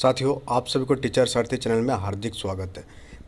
साथियों, आप सभी को टीचर सारथी चैनल में हार्दिक स्वागत है।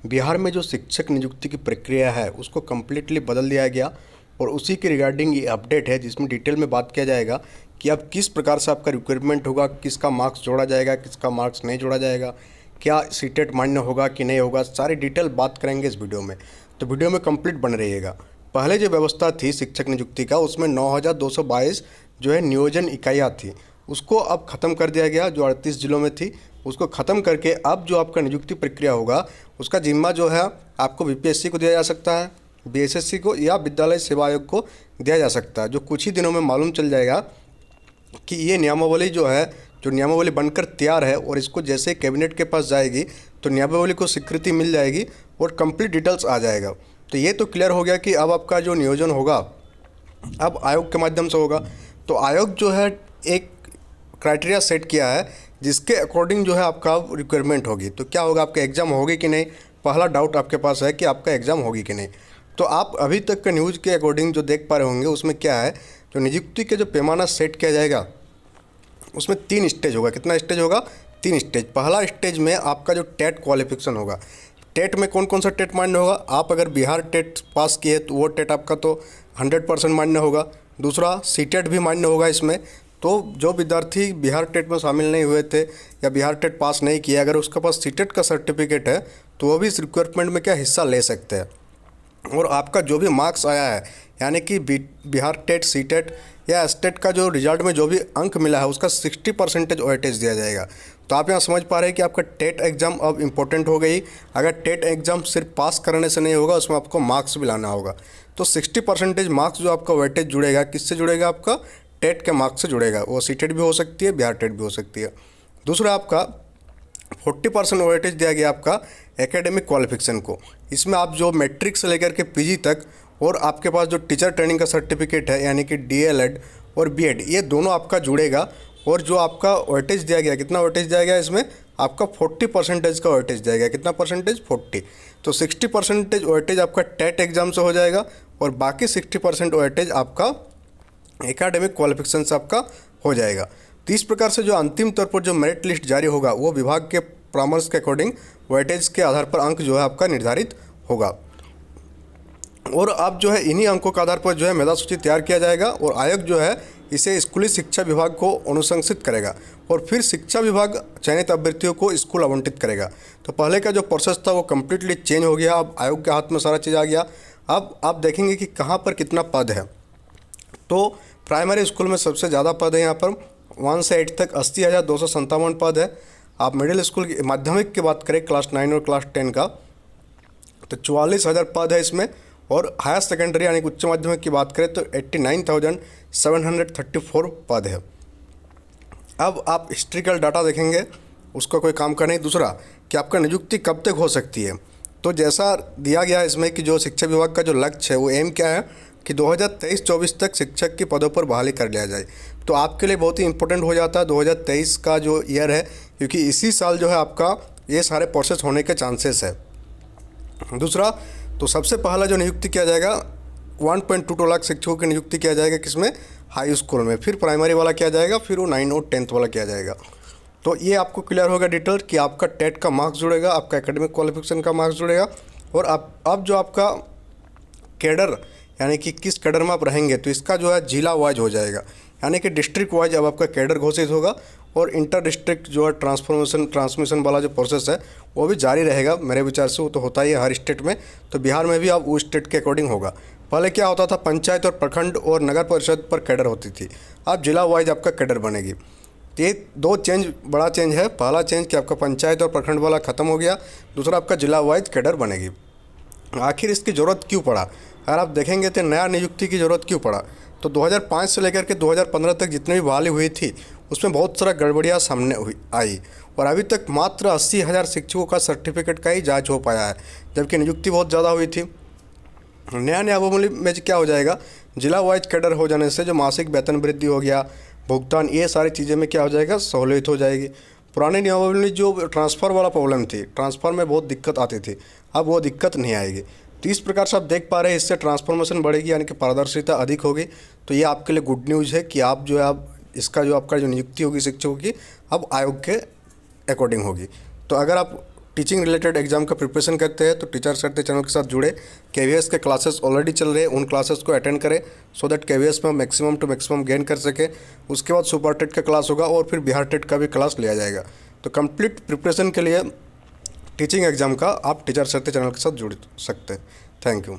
बिहार में जो शिक्षक नियुक्ति की प्रक्रिया है उसको कम्प्लीटली बदल दिया गया और उसी के रिगार्डिंग ये अपडेट है जिसमें डिटेल में बात किया जाएगा कि अब किस प्रकार से आपका रिक्वायरमेंट होगा, किसका मार्क्स जोड़ा जाएगा, किसका मार्क्स नहीं जोड़ा जाएगा, क्या सीटेट मान्य होगा कि नहीं होगा, सारी डिटेल बात करेंगे इस वीडियो में। तो वीडियो में कंप्लीट बने रहिएगा। पहले जो व्यवस्था थी शिक्षक नियुक्ति का उसमें 9,222 जो है नियोजन इकाइयाँ थी, उसको अब ख़त्म कर दिया गया। जो 38 जिलों में थी उसको ख़त्म करके अब जो आपका नियुक्ति प्रक्रिया होगा उसका जिम्मा जो है आपको बीपीएससी को दिया जा सकता है, बीएसएससी को या विद्यालय सेवा आयोग को दिया जा सकता है। जो कुछ ही दिनों में मालूम चल जाएगा कि ये नियमावली जो है, जो नियमावली बनकर तैयार है और इसको जैसे कैबिनेट के पास जाएगी तो नियमावली को स्वीकृति मिल जाएगी और कंप्लीट डिटेल्स आ जाएगा। तो ये तो क्लियर हो गया कि अब आपका जो नियोजन होगा अब आयोग के माध्यम से होगा। तो आयोग जो है एक क्राइटेरिया सेट किया है जिसके अकॉर्डिंग जो है आपका रिक्वायरमेंट होगी। तो क्या होगा, आपका एग्ज़ाम होगी कि नहीं, पहला डाउट आपके पास है कि आपका एग्ज़ाम होगी कि नहीं। तो आप अभी तक के न्यूज़ के अकॉर्डिंग जो देख पा रहे होंगे उसमें क्या है, जो नियुक्ति के जो पैमाना सेट किया जाएगा उसमें 3 स्टेज होगा। कितना स्टेज होगा? 3 स्टेज। पहला स्टेज में आपका जो टेट क्वालिफिकेशन होगा, टेट में कौन कौन सा टेट मान्य होगा। आप अगर बिहार टेट पास किए तो वो टेट आपका तो 100% मान्य होगा। दूसरा सीटेट भी मान्य होगा इसमें। तो जो विद्यार्थी बिहार टेट में शामिल नहीं हुए थे या बिहार टेट पास नहीं किया, अगर उसके पास सीटेट का सर्टिफिकेट है तो वो भी इस रिक्वायरमेंट में क्या हिस्सा ले सकते हैं। और आपका जो भी मार्क्स आया है, यानी कि बिहार टेट, सीटेट या स्टेट का जो रिजल्ट में जो भी अंक मिला है उसका 60% वेटेज दिया जाएगा। तो आप यहाँ समझ पा रहे हैं कि आपका टेट एग्ज़ाम अब इम्पोर्टेंट हो गई। अगर टेट एग्ज़ाम सिर्फ पास करने से नहीं होगा, उसमें आपको मार्क्स भी लाना होगा। तो 60% मार्क्स जो आपका वेटेज जुड़ेगा, किससे जुड़ेगा? आपका टेट के मार्क्स से जुड़ेगा। वो सीटेट भी हो सकती है, बिहार टेट भी हो सकती है। दूसरा आपका 40% वेटेज दिया गया आपका एकेडमिक क्वालिफिकेशन को। इसमें आप जो मैट्रिक से लेकर के पीजी तक और आपके पास जो टीचर ट्रेनिंग का सर्टिफिकेट है यानी कि डीएलएड और बीएड, ये दोनों आपका जुड़ेगा। और जो आपका वेटेज दिया गया, कितना वेटेज दिया गया इसमें? आपका 40% का वेटेज दिया गया। कितना परसेंटेज? 40। तो 60% वेटेज आपका टेट एग्ज़ाम से हो जाएगा और बाकी 60% वेटेज आपका एकेडमिक क्वालिफिकेशन से आपका हो जाएगा। तो इस प्रकार से जो अंतिम तौर पर जो मेरिट लिस्ट जारी होगा वो विभाग के परामर्श के अकॉर्डिंग वेटेज के आधार पर अंक जो है आपका निर्धारित होगा। और अब जो है इन्हीं अंकों के आधार पर जो है मेधा सूची तैयार किया जाएगा और आयोग जो है इसे स्कूली शिक्षा विभाग को अनुशंसित करेगा और फिर शिक्षा विभाग चयनित अभ्यर्थियों को स्कूल आवंटित करेगा। तो पहले का जो प्रोसेस था वो कम्प्लीटली चेंज हो गया। अब आयोग के हाथ में सारा चीज़ आ गया। अब आप देखेंगे कि कहाँ पर कितना पद है। तो प्राइमरी स्कूल में सबसे ज़्यादा पद है यहाँ पर 1 से 8 तक 80,257 पद है। आप मिडिल स्कूल की माध्यमिक की बात करें क्लास 9 और क्लास 10 का तो 44,000 पद है इसमें। और हायर सेकेंडरी यानी उच्च माध्यमिक की बात करें तो 89,734 पद है। अब आप हिस्ट्रिकल डाटा देखेंगे, उसका कोई काम का नहीं। दूसरा कि आपका नियुक्ति कब तक हो सकती है। तो जैसा दिया गया इसमें कि जो शिक्षा विभाग का जो लक्ष्य है वो एम क्या है कि 2023-24 तक शिक्षक के पदों पर बहाली कर लिया जाए। तो आपके लिए बहुत ही इंपॉर्टेंट हो जाता है 2023 का जो ईयर है, क्योंकि इसी साल जो है आपका ये सारे प्रोसेस होने के चांसेस है। दूसरा तो सबसे पहला जो नियुक्ति किया जाएगा 1.22 लाख शिक्षकों की नियुक्ति किया जाएगा। किसमें? हाई स्कूल में। फिर प्राइमरी वाला किया जाएगा, फिर वो 9 और 10th वाला किया जाएगा। तो ये आपको क्लियर होगा डिटेल कि आपका टेट का मार्क्स जुड़ेगा, आपका एकेडमिक क्वालिफिकेशन का मार्क्स जुड़ेगा। और अब जो आपका कैडर यानी कि किस कैडर में आप रहेंगे तो इसका जो है जिला वाइज हो जाएगा, यानी कि डिस्ट्रिक्ट वाइज अब आपका कैडर घोषित होगा। और इंटर डिस्ट्रिक्ट जो है ट्रांसमिशन वाला जो प्रोसेस है वो भी जारी रहेगा मेरे विचार से। वो तो होता ही है हर स्टेट में। तो बिहार में भी अब वो स्टेट के अकॉर्डिंग होगा। पहले क्या होता था, पंचायत और प्रखंड और नगर परिषद पर कैडर होती थी, अब जिला वाइज आपका कैडर बनेगी। ये 2 चेंज, बड़ा चेंज है। पहला चेंज कि आपका पंचायत और प्रखंड वाला ख़त्म हो गया, दूसरा आपका जिला वाइज कैडर बनेगी। आखिर इसकी ज़रूरत क्यों पड़ा? अगर आप देखेंगे तो नया नियुक्ति की ज़रूरत क्यों पड़ा। तो 2005 से लेकर के 2015 तक जितनी भी बहाली हुई थी उसमें बहुत सारा गड़बड़ियाँ सामने आई और अभी तक मात्र 80,000 शिक्षकों का सर्टिफिकेट का ही जांच हो पाया है, जबकि नियुक्ति बहुत ज़्यादा हुई थी। नया नियमावली में क्या हो जाएगा, जिला वाइज कैडर हो जाने से जो मासिक वेतन वृद्धि हो गया, भुगतान, ये सारी चीज़ें में क्या हो जाएगा, सहूलियत हो जाएगी। पुराने नियमावली में जो ट्रांसफ़र वाला प्रॉब्लम थी, ट्रांसफ़र में बहुत दिक्कत आती थी, अब वो दिक्कत नहीं आएगी। तो इस प्रकार से आप देख पा रहे हैं इससे ट्रांसफॉर्मेशन बढ़ेगी, यानी कि पारदर्शिता अधिक होगी। तो ये आपके लिए गुड न्यूज़ है कि आप जो है आप इसका जो आपका जो नियुक्ति होगी शिक्षकों की अब आयोग के अकॉर्डिंग होगी। तो अगर आप टीचिंग रिलेटेड एग्जाम का प्रिपरेशन करते हैं तो टीचर सारथी चैनल के साथ जुड़े। केवीएस के क्लासेस ऑलरेडी चल रहे हैं, उन क्लासेस को अटेंड करें सो दैट केवीएस में मैक्सिमम टू मैक्सिमम गेन कर सके। उसके बाद सुपर टेट का क्लास होगा और फिर बिहार टेट का भी क्लास लिया जाएगा। तो कंप्लीट प्रिपरेशन के लिए टीचिंग एग्जाम का आप टीचर सारथी चैनल के साथ जुड़ सकते हैं। Thank you.